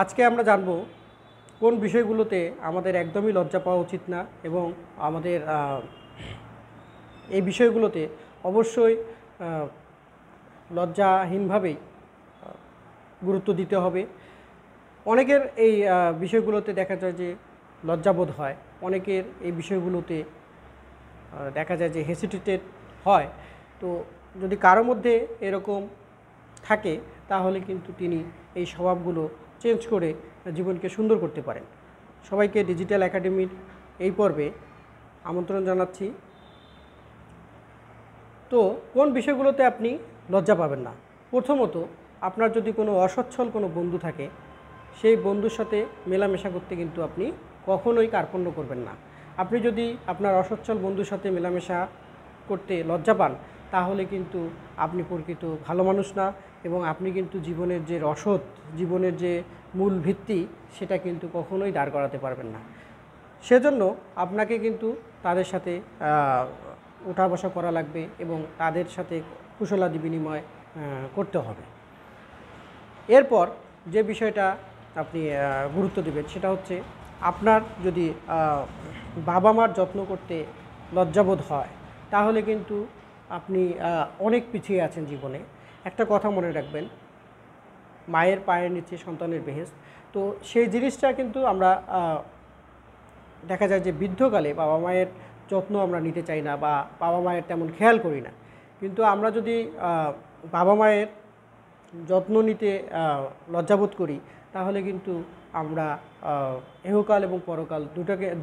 আজকে আমরা জানব কোন বিষয়গুলোতে আমাদের একদমই লজ্জা পাওয়া উচিত না এবং আমাদের এই বিষয়গুলোতে অবশ্যই লজ্জাহীনভাবেই গুরুত্ব দিতে হবে। অনেকের এই বিষয়গুলোতে দেখা যায় যে লজ্জাবোধ হয়, অনেকের এই বিষয়গুলোতে দেখা যায় যে হেসিটেটেড হয়। তো যদি কারো মধ্যে এরকম থাকে তাহলে কিন্তু তিনি এই স্বভাবগুলো চেঞ্জ করে জীবনকে সুন্দর করতে পারেন। সবাইকে ডিজিটাল একাডেমির এই পর্বে আমন্ত্রণ জানাচ্ছি। তো কোন বিষয়গুলোতে আপনি লজ্জা পাবেন না? প্রথমত, আপনার যদি কোনো অসচ্ছল কোনো বন্ধু থাকে, সেই বন্ধুর সাথে মেলামেশা করতে কিন্তু আপনি কখনোই কার্পণ্য করবেন না। আপনি যদি আপনার অসচ্ছল বন্ধুর সাথে মেলামেশা করতে লজ্জা পান তাহলে কিন্তু আপনি প্রকৃত ভালো মানুষ না এবং আপনি কিন্তু জীবনের যে রসদ, জীবনের যে মূল ভিত্তি, সেটা কিন্তু কখনোই দাঁড় করাতে পারবেন না। সেজন্য আপনাকে কিন্তু তাদের সাথে ওঠা বসা করা লাগবে এবং তাদের সাথে কুশলাদি বিনিময় করতে হবে। এরপর যে বিষয়টা আপনি গুরুত্ব দেবেন সেটা হচ্ছে, আপনার যদি বাবা মার যত্ন করতে লজ্জাবোধ হয় তাহলে কিন্তু আপনি অনেক পিছিয়ে আছেন জীবনে। একটা কথা মনে রাখবেন, মায়ের পায়ের নিচে সন্তানের বেহেশত। তো সেই জিনিসটা কিন্তু আমরা দেখা যায় যে বৃদ্ধকালে বাবা মায়ের যত্ন আমরা নিতে চাই না বা বাবা মায়ের তেমন খেয়াল করি না। কিন্তু আমরা যদি বাবা মায়ের যত্ন নিতে লজ্জাবোধ করি তাহলে কিন্তু আমরা ইহকাল এবং পরকাল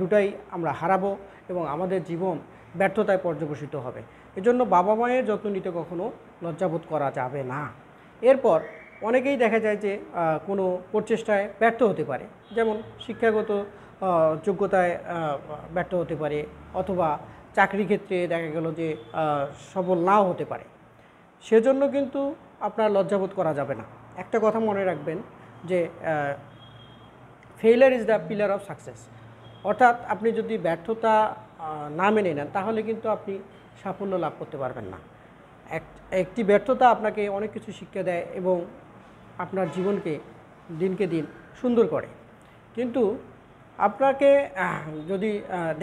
দুটাই আমরা হারাবো এবং আমাদের জীবন ব্যর্থতায় পর্যবসিত হবে। এজন্য বাবা মায়ের যত্ন নিতে কখনো লজ্জাবোধ করা যাবে না। এরপর অনেকেই দেখা যায় যে কোনো প্রচেষ্টায় ব্যর্থ হতে পারে, যেমন শিক্ষাগত যোগ্যতায় ব্যর্থ হতে পারে অথবা চাকরি ক্ষেত্রে দেখা গেল যে সফল নাও হতে পারে। সেজন্য কিন্তু আপনার লজ্জাবোধ করা যাবে না। একটা কথা মনে রাখবেন যে failure is the pillar of success. অর্থাৎ আপনি যদি ব্যর্থতা না মেনে নেন তাহলে কিন্তু আপনি সাফল্য লাভ করতে পারবেন না। একটি ব্যর্থতা আপনাকে অনেক কিছু শিক্ষা দেয় এবং আপনার জীবনকে দিনকে দিন সুন্দর করে। কিন্তু আপনাকে যদি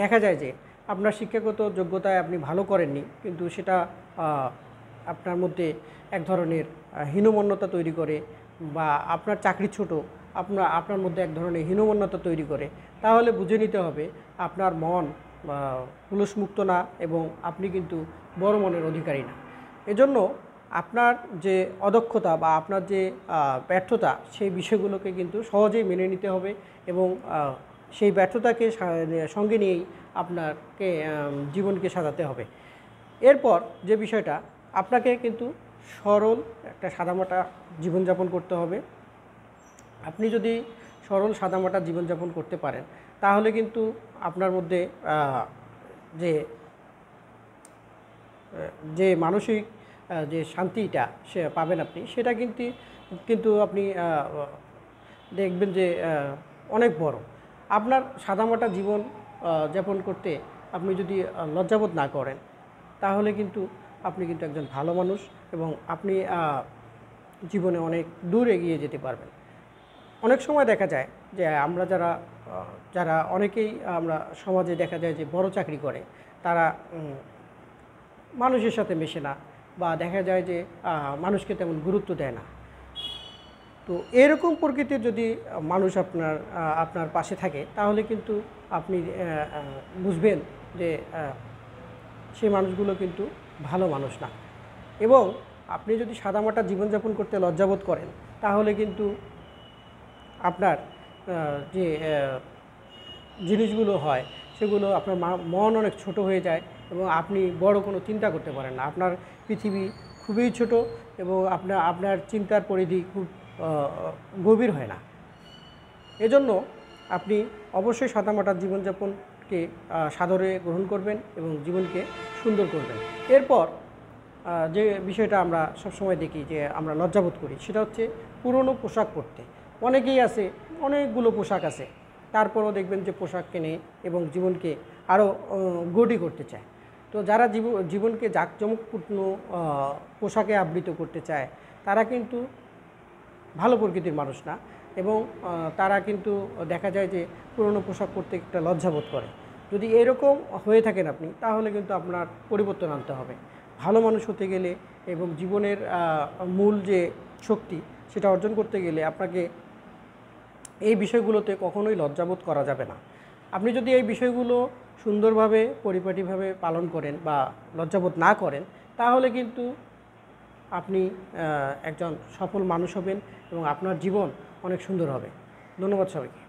দেখা যায় যে আপনার শিক্ষাগত যোগ্যতায় আপনি ভালো করেননি, কিন্তু সেটা আপনার মধ্যে এক ধরনের হীনমন্যতা তৈরি করে বা আপনার চাকরি ছোট, আপনার মধ্যে এক ধরনের হীনমন্যতা তৈরি করে, তাহলে বুঝে নিতে হবে আপনার মন হুলসমুক্ত না এবং আপনি কিন্তু বড় মনের অধিকারী না। এজন্য আপনার যে অদক্ষতা বা আপনার যে ব্যর্থতা, সেই বিষয়গুলোকে কিন্তু সহজেই মেনে নিতে হবে এবং সেই ব্যর্থতাকে সঙ্গে নিয়েই আপনাকে জীবনকে সাজাতে হবে। এরপর যে বিষয়টা, আপনাকে কিন্তু সরল একটা সাদামাটা জীবনযাপন করতে হবে। আপনি যদি সরল সাদামাটা জীবনযাপন করতে পারেন তাহলে কিন্তু আপনার মধ্যে যে মানসিক যে শান্তিটা সে পাবেন আপনি, সেটা কিন্তু আপনি দেখবেন যে অনেক বড়। আপনার সাদামাটা জীবন যাপন করতে আপনি যদি লজ্জাবোধ না করেন তাহলে কিন্তু আপনি কিন্তু একজন ভালো মানুষ এবং আপনি জীবনে অনেক দূর এগিয়ে যেতে পারবেন। অনেক সময় দেখা যায় যে আমরা যারা অনেকেই আমরা সমাজে দেখা যায় যে বড় চাকরি করে, তারা মানুষের সাথে মেশে না বা দেখা যায় যে মানুষকে তেমন গুরুত্ব দেয় না। তো এরকম প্রকৃতির যদি মানুষ আপনার পাশে থাকে তাহলে কিন্তু আপনি বুঝবেন যে সেই মানুষগুলো কিন্তু ভালো মানুষ না। এবং আপনি যদি সাদামাটা জীবনযাপন করতে লজ্জাবোধ করেন তাহলে কিন্তু আপনার যে জিনিসগুলো হয় সেগুলো আপনার মন অনেক ছোট হয়ে যায় এবং আপনি বড় কোনো চিন্তা করতে পারেন না। আপনার পৃথিবী খুবই ছোট এবং আপনার চিন্তার পরিধি খুব গভীর হয় না। এজন্য আপনি অবশ্যই সাদামাটা জীবনযাপনকে সাদরে গ্রহণ করবেন এবং জীবনকে সুন্দর করবেন। এরপর যে বিষয়টা আমরা সবসময় দেখি যে আমরা লজ্জাবোধ করি, সেটা হচ্ছে পুরনো পোশাক পরতে। অনেকেই আছে, অনেকগুলো পোশাক আছে, তারপরও দেখবেন যে পোশাক কেনে এবং জীবনকে আরও গৌটি করতে চায়। তো যারা জীবনকে জাঁকজমকপূর্ণ পোশাকে আবৃত করতে চায় তারা কিন্তু ভালো প্রকৃতির মানুষ না। এবং তারা কিন্তু দেখা যায় যে পুরনো পোশাক পরতে একটা লজ্জাবোধ করে। যদি এরকম হয়ে থাকেন আপনি, তাহলে কিন্তু আপনার পরিবর্তন আনতে হবে। ভালো মানুষ হতে গেলে এবং জীবনের মূল যে শক্তি সেটা অর্জন করতে গেলে আপনাকে এই বিষয়গুলোতে কখনোই লজ্জাবোধ করা যাবে না। আপনি যদি এই বিষয়গুলো সুন্দরভাবে পরিপাটিভাবে পালন করেন বা লজ্জাবোধ না করেন, তাহলে কিন্তু আপনি একজন সফল মানুষ হবেন এবং আপনার জীবন অনেক সুন্দর হবে। ধন্যবাদ সবাইকে।